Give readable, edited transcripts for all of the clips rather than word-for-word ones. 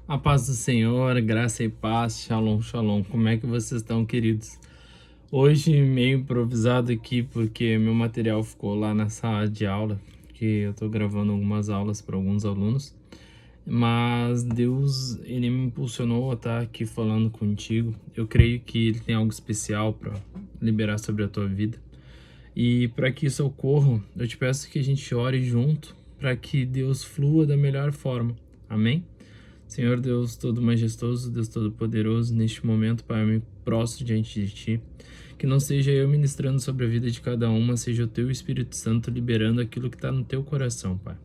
A paz do Senhor, graça e paz, shalom, shalom. Como é que vocês estão, queridos? Hoje meio improvisado aqui porque meu material ficou lá na sala de aula, que eu tô gravando algumas aulas para alguns alunos. Mas Deus, ele me impulsionou a estar aqui falando contigo. Eu creio que ele tem algo especial para liberar sobre a tua vida. E para que isso ocorra, eu te peço que a gente ore junto para que Deus flua da melhor forma. Amém? Senhor Deus todo majestoso, Deus todo poderoso, neste momento, Pai, eu me prostro diante de Ti. Que não seja eu ministrando sobre a vida de cada uma, seja o Teu Espírito Santo liberando aquilo que está no Teu coração, Pai.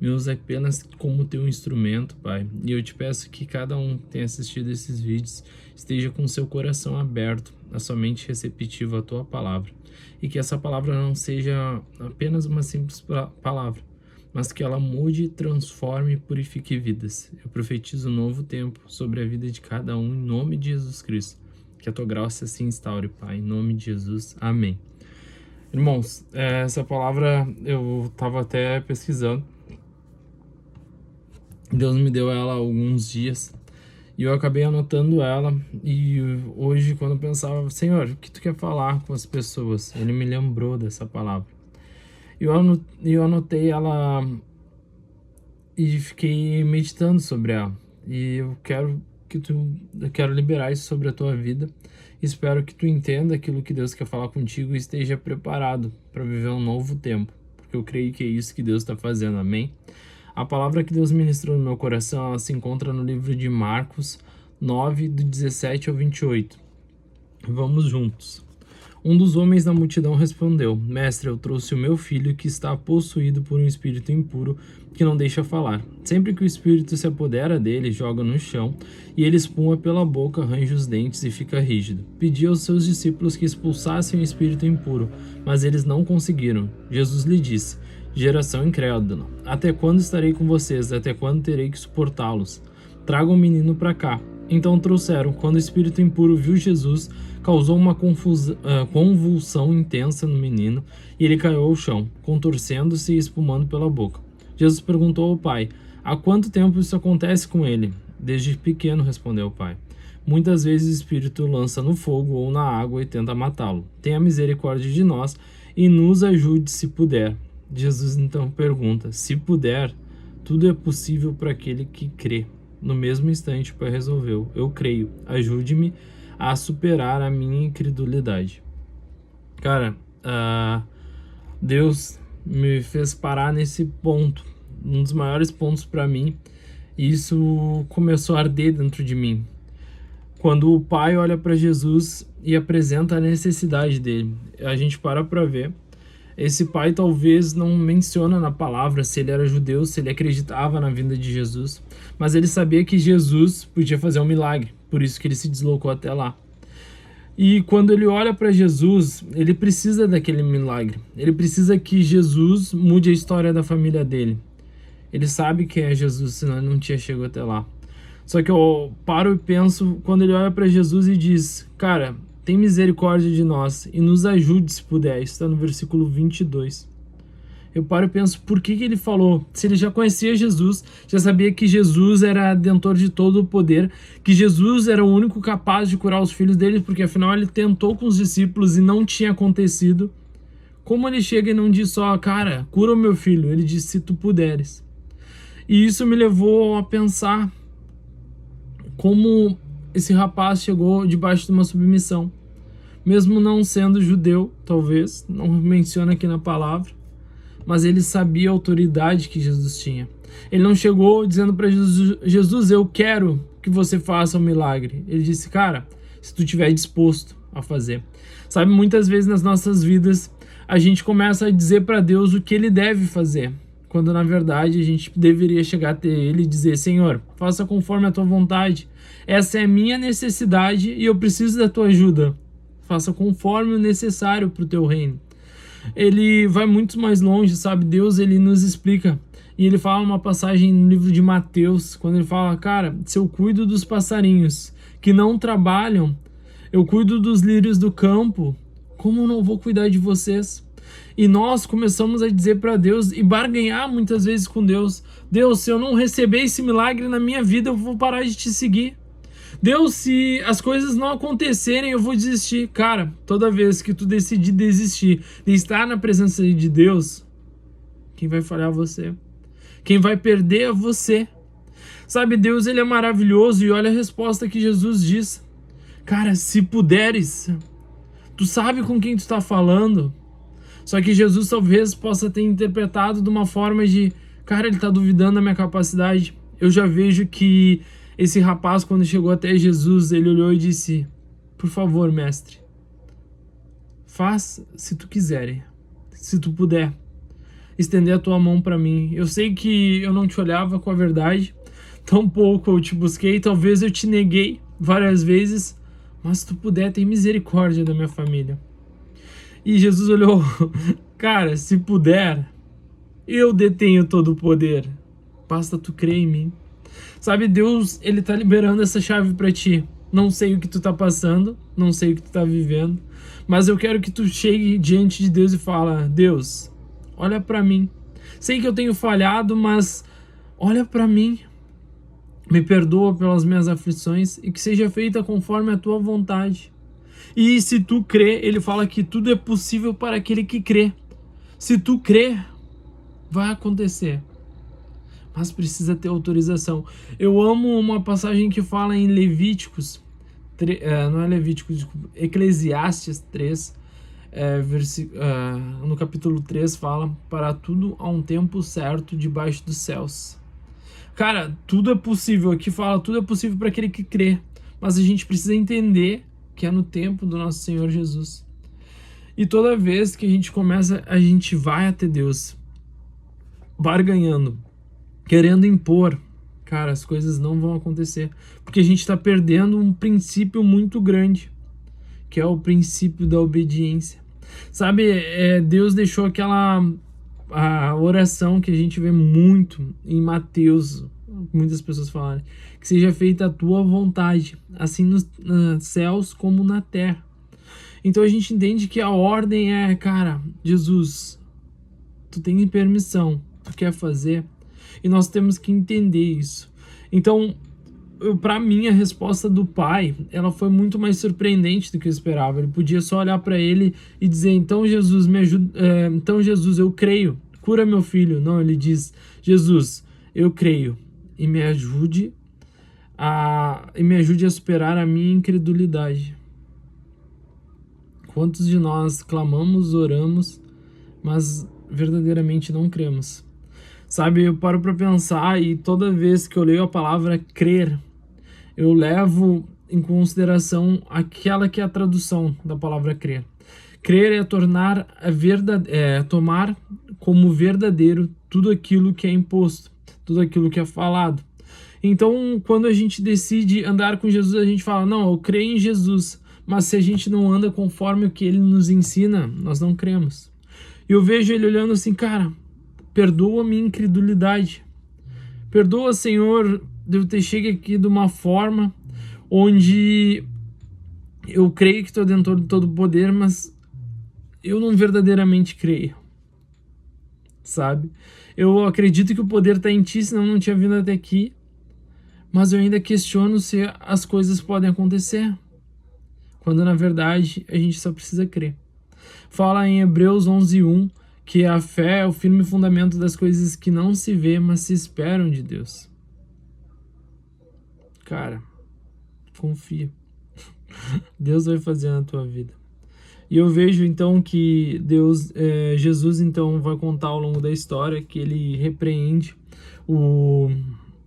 Me usa apenas como Teu instrumento, Pai. E eu te peço que cada um que tenha assistido esses vídeos esteja com seu coração aberto, a somente receptivo à Tua palavra. E que essa palavra não seja apenas uma simples palavra, mas que ela mude, transforme e purifique vidas. Eu profetizo um novo tempo sobre a vida de cada um, em nome de Jesus Cristo. Que a Tua graça se instaure, Pai, em nome de Jesus. Amém. Irmãos, essa palavra eu estava até pesquisando. Deus me deu ela há alguns dias e eu acabei anotando ela. E hoje, quando eu pensava, Senhor, o que Tu quer falar com as pessoas? Ele me lembrou dessa palavra. Eu anotei ela e fiquei meditando sobre ela. E eu quero liberar isso sobre a tua vida. Espero que tu entenda aquilo que Deus quer falar contigo e esteja preparado para viver um novo tempo. Porque eu creio que é isso que Deus está fazendo. Amém? A palavra que Deus ministrou no meu coração, ela se encontra no livro de Marcos 9, do 17 ao 28. Vamos juntos. Um dos homens da multidão respondeu: Mestre, eu trouxe o meu filho que está possuído por um espírito impuro que não deixa falar. Sempre que o espírito se apodera dele, joga no chão e ele espuma pela boca, arranja os dentes e fica rígido. Pedi aos seus discípulos que expulsassem o espírito impuro, mas eles não conseguiram. Jesus lhe disse: Geração incrédula, até quando estarei com vocês? Até quando terei que suportá-los? Tragam o menino para cá. Então trouxeram. Quando o espírito impuro viu Jesus, causou uma convulsão intensa no menino e ele caiu ao chão, contorcendo-se e espumando pela boca. Jesus perguntou ao pai: Há quanto tempo isso acontece com ele? Desde pequeno, respondeu o pai. Muitas vezes o espírito lança no fogo ou na água e tenta matá-lo. Tenha misericórdia de nós e nos ajude se puder. Jesus então pergunta: Se puder, tudo é possível para aquele que crê. No mesmo instante, o pai resolveu: Eu creio, ajude-me a superar a minha incredulidade. Cara, Deus me fez parar nesse ponto, um dos maiores pontos para mim, e isso começou a arder dentro de mim. Quando o pai olha para Jesus e apresenta a necessidade dele, a gente para ver. Esse pai talvez não menciona na palavra se ele era judeu, se ele acreditava na vinda de Jesus, mas ele sabia que Jesus podia fazer um milagre, por isso que ele se deslocou até lá. E quando ele olha para Jesus, ele precisa daquele milagre, ele precisa que Jesus mude a história da família dele. Ele sabe que é Jesus, senão ele não tinha chegado até lá. Só que eu paro e penso, quando ele olha para Jesus e diz: Cara, tem misericórdia de nós e nos ajude se puder. Isso está no versículo 22. Eu paro e penso, por que ele falou? Se ele já conhecia Jesus, já sabia que Jesus era detentor de todo o poder, que Jesus era o único capaz de curar os filhos dele, porque afinal ele tentou com os discípulos e não tinha acontecido. Como ele chega e não diz só: Cara, cura o meu filho? Ele diz: Se tu puderes. E isso me levou a pensar como esse rapaz chegou debaixo de uma submissão. Mesmo não sendo judeu, talvez, não menciona aqui na palavra, mas ele sabia a autoridade que Jesus tinha. Ele não chegou dizendo para Jesus: Jesus, eu quero que você faça um milagre. Ele disse: Cara, se tu estiver disposto a fazer. Sabe, muitas vezes nas nossas vidas, a gente começa a dizer para Deus o que ele deve fazer, quando na verdade a gente deveria chegar até ele e dizer: Senhor, faça conforme a tua vontade. Essa é a minha necessidade e eu preciso da tua ajuda. Faça conforme o necessário para o teu reino. Ele vai muito mais longe, sabe? Deus, ele nos explica. E ele fala uma passagem no livro de Mateus, quando ele fala: Cara, se eu cuido dos passarinhos que não trabalham, eu cuido dos lírios do campo, como não vou cuidar de vocês? E nós começamos a dizer para Deus e barganhar muitas vezes com Deus: Deus, se eu não receber esse milagre na minha vida, eu vou parar de te seguir. Deus, se as coisas não acontecerem, eu vou desistir. Cara, toda vez que tu decidir desistir de estar na presença de Deus, quem vai falhar é você. Quem vai perder é você. Sabe, Deus, ele é maravilhoso, e olha a resposta que Jesus diz. Cara, se puderes, tu sabe com quem tu está falando. Só que Jesus talvez possa ter interpretado de uma forma de, cara, ele está duvidando da minha capacidade. Eu já vejo que esse rapaz, quando chegou até Jesus, ele olhou e disse: por favor, mestre, faz se tu quiser, se tu puder, estender a tua mão para mim. Eu sei que eu não te olhava com a verdade, tampouco eu te busquei, talvez eu te neguei várias vezes, mas se tu puder, tem misericórdia da minha família. E Jesus olhou: cara, se puder, eu detenho todo o poder, basta tu crer em mim. Sabe, Deus, ele tá liberando essa chave para ti. Não sei o que tu tá passando, não sei o que tu tá vivendo, mas eu quero que tu chegue diante de Deus e fala: Deus, olha para mim. Sei que eu tenho falhado, mas olha para mim. Me perdoa pelas minhas aflições e que seja feita conforme a tua vontade. E se tu crê, ele fala que tudo é possível para aquele que crê. Se tu crê, vai acontecer. Mas precisa ter autorização. Eu amo uma passagem que fala em Levíticos, não é Levíticos, desculpa, Eclesiastes 3, no capítulo 3 fala: para tudo há um tempo certo debaixo dos céus. Cara, tudo é possível. Aqui fala, tudo é possível para aquele que crê. Mas a gente precisa entender que é no tempo do nosso Senhor Jesus. E toda vez que a gente começa, a gente vai até Deus barganhando, querendo impor, cara, as coisas não vão acontecer, porque a gente está perdendo um princípio muito grande, que é o princípio da obediência. Sabe, Deus deixou a oração que a gente vê muito em Mateus, muitas pessoas falarem, que seja feita a tua vontade, assim nos céus como na terra. Então a gente entende que a ordem é, cara, Jesus, tu tem permissão, tu quer fazer, e nós temos que entender isso. Então, para mim, a resposta do pai, ela foi muito mais surpreendente do que eu esperava. Ele podia só olhar para ele e dizer: então Jesus, me ajuda, então Jesus, eu creio, cura meu filho. Não, ele diz: Jesus, eu creio, e me ajude a superar a minha incredulidade. Quantos de nós clamamos, oramos, mas verdadeiramente não cremos? Sabe, eu paro para pensar, e toda vez que eu leio a palavra crer, eu levo em consideração aquela que é a tradução da palavra crer. Crer é tomar como verdadeiro tudo aquilo que é imposto, tudo aquilo que é falado. Então, quando a gente decide andar com Jesus, a gente fala: não, eu creio em Jesus, mas se a gente não anda conforme o que ele nos ensina, nós não cremos. E eu vejo ele olhando assim: cara, perdoa a minha incredulidade. Perdoa, Senhor, de eu ter chegado aqui de uma forma onde eu creio que estou dentro de todo o poder, mas eu não verdadeiramente creio. Sabe? Eu acredito que o poder está em ti, senão eu não tinha vindo até aqui. Mas eu ainda questiono se as coisas podem acontecer, quando na verdade a gente só precisa crer. Fala em Hebreus 11:1 que a fé é o firme fundamento das coisas que não se vê, mas se esperam de Deus. Cara, confia. Deus vai fazer na tua vida. E eu vejo então que Jesus então vai contar ao longo da história que ele repreende o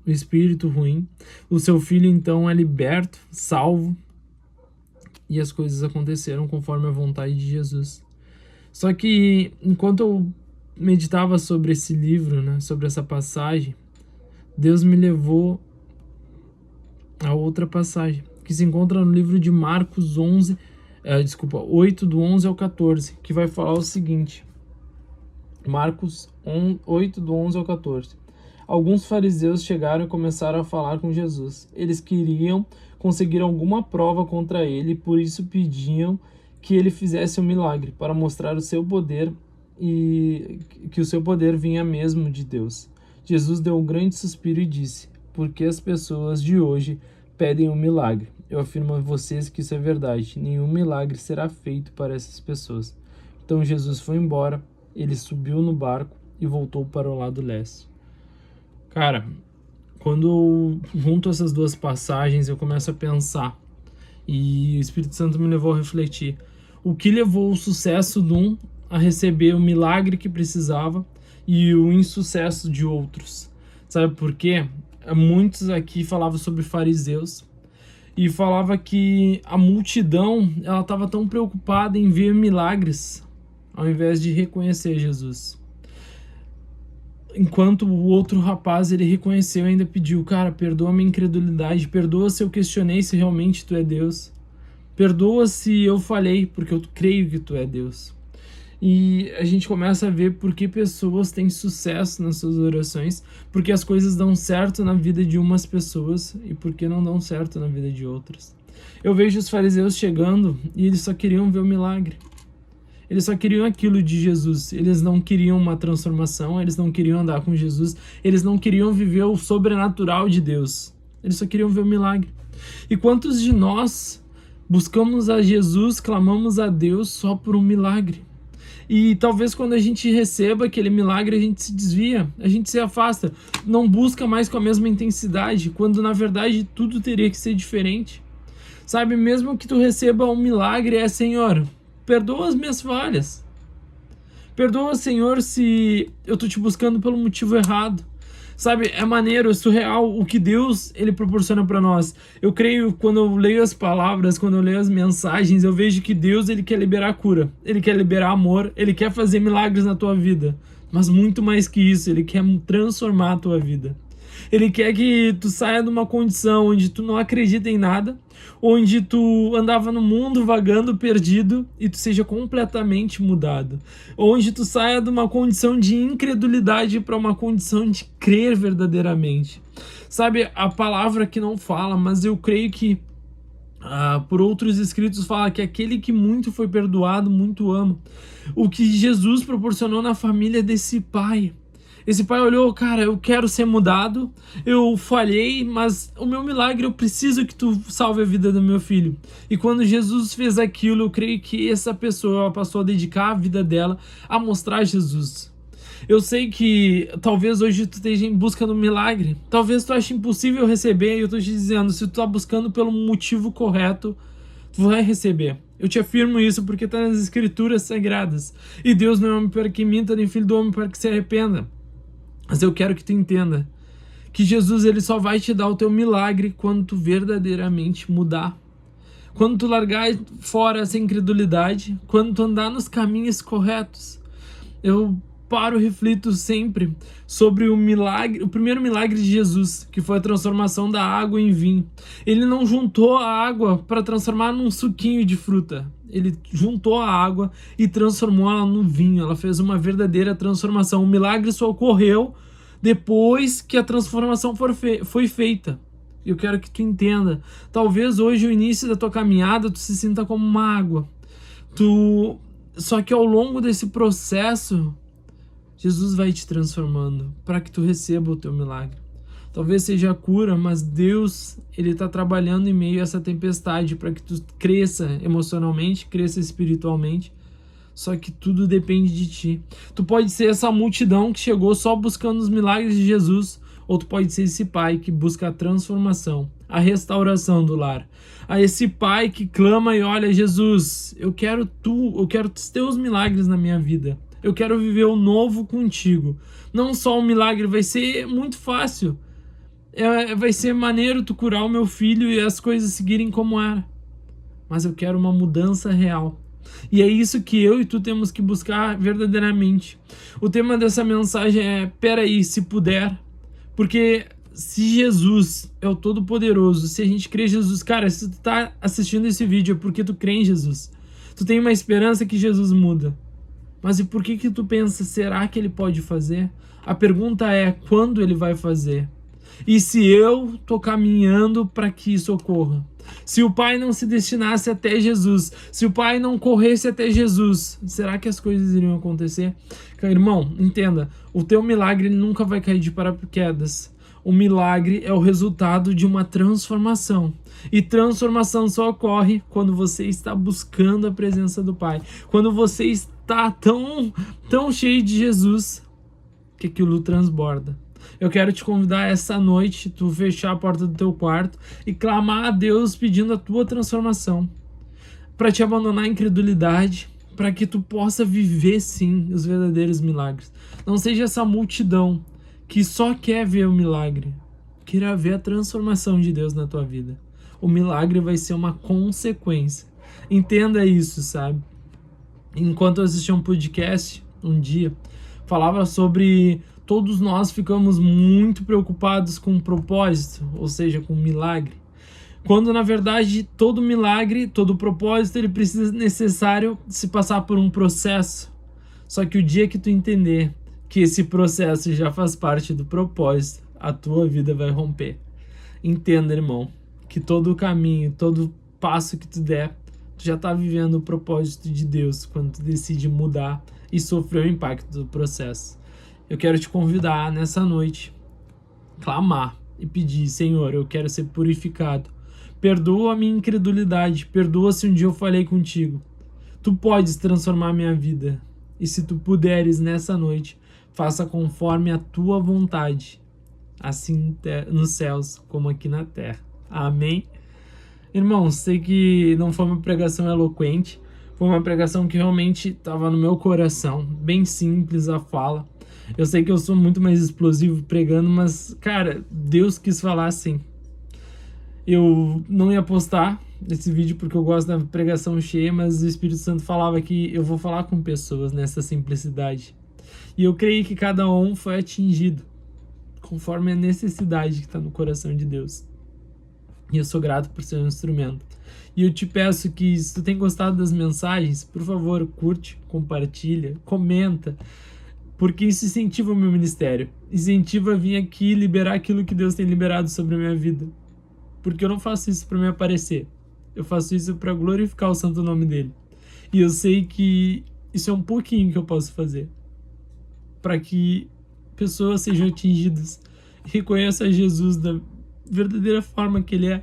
espírito ruim. O seu filho então é liberto, salvo, e as coisas aconteceram conforme a vontade de Jesus. Só que enquanto eu meditava sobre esse livro, né, sobre essa passagem, Deus me levou a outra passagem, que se encontra no livro de Marcos 8, do 11 ao 14, que vai falar o seguinte. Marcos 8, do 11 ao 14. Alguns fariseus chegaram e começaram a falar com Jesus. Eles queriam conseguir alguma prova contra ele, por isso pediam que ele fizesse um milagre, para mostrar o seu poder e que o seu poder vinha mesmo de Deus. Jesus deu um grande suspiro e disse: "Por que as pessoas de hoje pedem um milagre? Eu afirmo a vocês que isso é verdade. Nenhum milagre será feito para essas pessoas." Então Jesus foi embora, ele subiu no barco e voltou para o lado leste. Cara, quando eu junto essas duas passagens, eu começo a pensar, e o Espírito Santo me levou a refletir. O que levou o sucesso de um a receber o milagre que precisava e o insucesso de outros? Sabe por quê? Muitos aqui falavam sobre fariseus e falava que a multidão ela estava tão preocupada em ver milagres ao invés de reconhecer Jesus. Enquanto o outro rapaz, ele reconheceu e ainda pediu: "Cara, perdoa minha incredulidade, perdoa se eu questionei se realmente tu é Deus. Perdoa se eu falei, porque eu creio que tu é Deus." E a gente começa a ver por que pessoas têm sucesso nas suas orações, porque as coisas dão certo na vida de umas pessoas e por que não dão certo na vida de outras. Eu vejo os fariseus chegando e eles só queriam ver o milagre. Eles só queriam aquilo de Jesus, eles não queriam uma transformação, eles não queriam andar com Jesus, eles não queriam viver o sobrenatural de Deus, eles só queriam ver o milagre. E quantos de nós buscamos a Jesus, clamamos a Deus só por um milagre? E talvez quando a gente receba aquele milagre, a gente se desvia, a gente se afasta, não busca mais com a mesma intensidade, quando na verdade tudo teria que ser diferente. Sabe, mesmo que tu receba um milagre, Senhor, perdoa as minhas falhas. Perdoa, Senhor, se eu tô te buscando pelo motivo errado. Sabe, é maneiro, é surreal o que Deus, ele proporciona para nós. Eu creio, quando eu leio as palavras, quando eu leio as mensagens, eu vejo que Deus, ele quer liberar cura, ele quer liberar amor, ele quer fazer milagres na tua vida. Mas muito mais que isso, ele quer transformar a tua vida. Ele quer que tu saia de uma condição onde tu não acredita em nada, onde tu andava no mundo vagando, perdido, e tu seja completamente mudado. Onde tu saia de uma condição de incredulidade para uma condição de crer verdadeiramente. Sabe, a palavra que não fala, mas eu creio que por outros escritos fala que aquele que muito foi perdoado, muito ama. O que Jesus proporcionou na família desse pai. Esse pai olhou: "Cara, eu quero ser mudado, eu falhei, mas o meu milagre, eu preciso que tu salve a vida do meu filho." E quando Jesus fez aquilo, eu creio que essa pessoa passou a dedicar a vida dela a mostrar Jesus. Eu sei que talvez hoje tu esteja em busca do milagre, talvez tu ache impossível receber, e eu tô te dizendo, se tu tá buscando pelo motivo correto, tu vai receber. Eu te afirmo isso porque tá nas escrituras sagradas. E Deus não é homem para que minta, nem filho do homem para que se arrependa. Mas eu quero que tu entenda que Jesus, ele só vai te dar o teu milagre quando tu verdadeiramente mudar. Quando tu largar fora essa incredulidade, quando tu andar nos caminhos corretos. Eu paro e reflito sempre sobre o milagre, o primeiro milagre de Jesus, que foi a transformação da água em vinho. Ele não juntou a água para transformar num suquinho de fruta. Ele juntou a água e transformou ela no vinho. Ela fez uma verdadeira transformação. O milagre só ocorreu depois que a transformação foi feita. Eu quero que tu entenda. Talvez hoje, o início da tua caminhada, tu se sinta como uma água. Só que ao longo desse processo, Jesus vai te transformando para que tu receba o teu milagre. Talvez seja a cura, mas Deus, ele está trabalhando em meio a essa tempestade para que tu cresça emocionalmente, cresça espiritualmente. Só que tudo depende de ti. Tu pode ser essa multidão que chegou só buscando os milagres de Jesus, ou tu pode ser esse pai que busca a transformação, a restauração do lar. A esse pai que clama e olha: "Jesus, eu quero os teus milagres na minha vida. Eu quero viver o novo contigo." Não só um milagre, vai ser muito fácil. Vai ser maneiro tu curar o meu filho e as coisas seguirem como era. Mas eu quero uma mudança real. E é isso que eu e tu temos que buscar verdadeiramente. O tema dessa mensagem é: peraí, se puder. Porque se Jesus é o Todo-Poderoso, se a gente crê em Jesus, cara, se tu tá assistindo esse vídeo é porque tu crê em Jesus. Tu tem uma esperança que Jesus muda. Mas e por que tu pensa, será que ele pode fazer? A pergunta é: quando ele vai fazer? E se eu estou caminhando para que isso ocorra? Se o Pai não se destinasse até Jesus, se o Pai não corresse até Jesus, será que as coisas iriam acontecer? Irmão, entenda, o teu milagre nunca vai cair de paraquedas. O milagre é o resultado de uma transformação. E transformação só ocorre quando você está buscando a presença do Pai. Quando você está tão cheio de Jesus que aquilo transborda. Eu quero te convidar essa noite, tu fechar a porta do teu quarto e clamar a Deus pedindo a tua transformação, para te abandonar a incredulidade, para que tu possa viver sim os verdadeiros milagres. Não seja essa multidão que só quer ver o milagre, queira ver a transformação de Deus na tua vida. O milagre vai ser uma consequência. Entenda isso, sabe? Enquanto eu assistia um podcast um dia, falava sobre todos nós ficamos muito preocupados com o propósito, ou seja, com o milagre. Quando na verdade todo milagre, todo propósito, ele precisa necessário se passar por um processo. Só que o dia que tu entender que esse processo já faz parte do propósito, a tua vida vai romper. Entenda, irmão, que todo o caminho, todo passo que tu der, tu já está vivendo o propósito de Deus quando tu decide mudar e sofrer o impacto do processo. Eu quero te convidar nessa noite, clamar e pedir: Senhor, eu quero ser purificado. Perdoa a minha incredulidade, perdoa se um dia eu falei contigo. Tu podes transformar a minha vida. E se tu puderes nessa noite, faça conforme a tua vontade, assim nos céus como aqui na terra. Amém? Irmãos, sei que não foi uma pregação eloquente, foi uma pregação que realmente estava no meu coração, bem simples a fala. Eu sei que eu sou muito mais explosivo pregando, mas, cara, Deus quis falar assim. Eu não ia postar esse vídeo porque eu gosto da pregação cheia, mas o Espírito Santo falava que eu vou falar com pessoas nessa simplicidade. E eu creio que cada um foi atingido conforme a necessidade que está no coração de Deus. E eu sou grato por ser um instrumento. E eu te peço que, se tu tem gostado das mensagens, por favor, curte, compartilha, comenta, porque isso incentiva o meu ministério. Incentiva a vir aqui liberar aquilo que Deus tem liberado sobre a minha vida. Porque eu não faço isso para me aparecer. Eu faço isso para glorificar o santo nome dele. E eu sei que isso é um pouquinho que eu posso fazer para que pessoas sejam atingidas e reconheçam Jesus da verdadeira forma que ele é.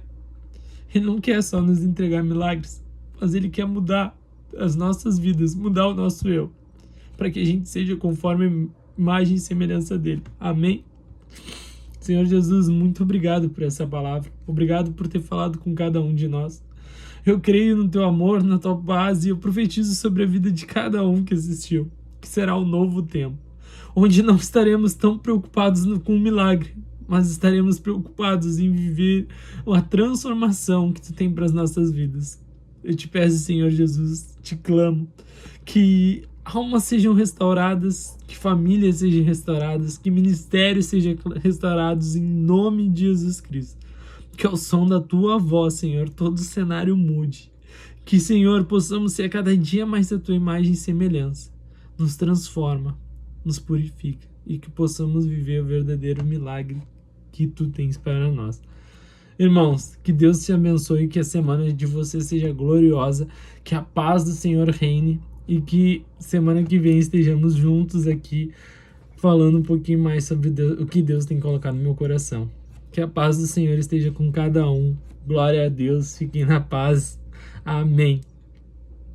Ele não quer só nos entregar milagres, mas ele quer mudar as nossas vidas, mudar o nosso eu, para que a gente seja conforme a imagem e semelhança dele. Amém? Senhor Jesus, muito obrigado por essa palavra. Obrigado por ter falado com cada um de nós. Eu creio no teu amor, na tua paz, e eu profetizo sobre a vida de cada um que assistiu, que será um novo tempo, onde não estaremos tão preocupados com o milagre, mas estaremos preocupados em viver a transformação que tu tem para as nossas vidas. Eu te peço, Senhor Jesus, te clamo, que almas sejam restauradas, que famílias sejam restauradas, que ministérios sejam restaurados em nome de Jesus Cristo. Que ao som da tua voz, Senhor, todo o cenário mude. Que, Senhor, possamos ser a cada dia mais a tua imagem e semelhança. Nos transforma, nos purifica e que possamos viver o verdadeiro milagre que tu tens para nós. Irmãos, que Deus te abençoe, que a semana de você seja gloriosa, que a paz do Senhor reine e que semana que vem estejamos juntos aqui falando um pouquinho mais sobre Deus, o que Deus tem colocado no meu coração. Que a paz do Senhor esteja com cada um. Glória a Deus, fiquem na paz. Amém.